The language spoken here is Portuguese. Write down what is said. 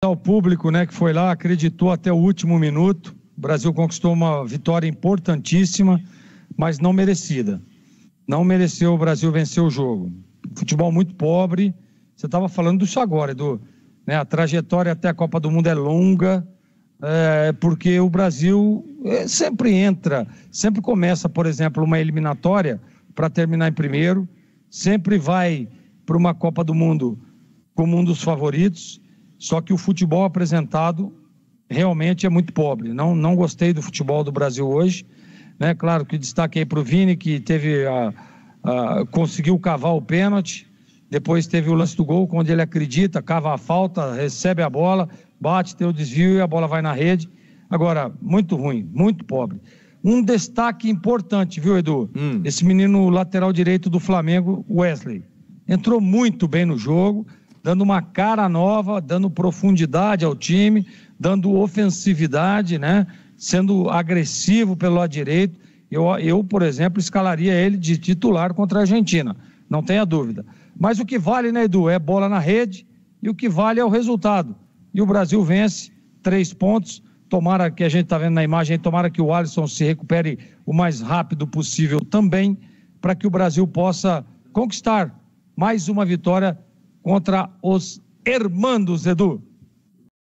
Ao público, né, que foi lá, acreditou até o último minuto. O Brasil conquistou uma vitória importantíssima, mas não merecida. Não mereceu o Brasil vencer o jogo. Futebol muito pobre. Você estava falando disso agora, Edu. Né, a trajetória até a Copa do Mundo é longa, porque o Brasil sempre começa, por exemplo, uma eliminatória para terminar em primeiro, sempre vai para uma Copa do Mundo como um dos favoritos. Só que o futebol apresentado realmente é muito pobre. Não gostei do futebol do Brasil hoje, né? Claro que destaque aí para o Vini, que conseguiu cavar o pênalti, depois teve o lance do gol, onde ele acredita, cava a falta, recebe a bola, bate, tem o desvio e a bola vai na rede. Agora, muito ruim, muito pobre. Um destaque importante, viu, Edu? Esse menino lateral direito do Flamengo, Wesley, entrou muito bem no jogo, dando uma cara nova, dando profundidade ao time, dando ofensividade, né? Sendo agressivo pelo lado direito. Eu, por exemplo, escalaria ele de titular contra a Argentina, não tenha dúvida. Mas o que vale, né, Edu, é bola na rede, e o que vale é o resultado. E o Brasil vence, 3 pontos, tomara que a gente está vendo na imagem, tomara que o Alisson se recupere o mais rápido possível também, para que o Brasil possa conquistar mais uma vitória contra os Hermandos, Edu.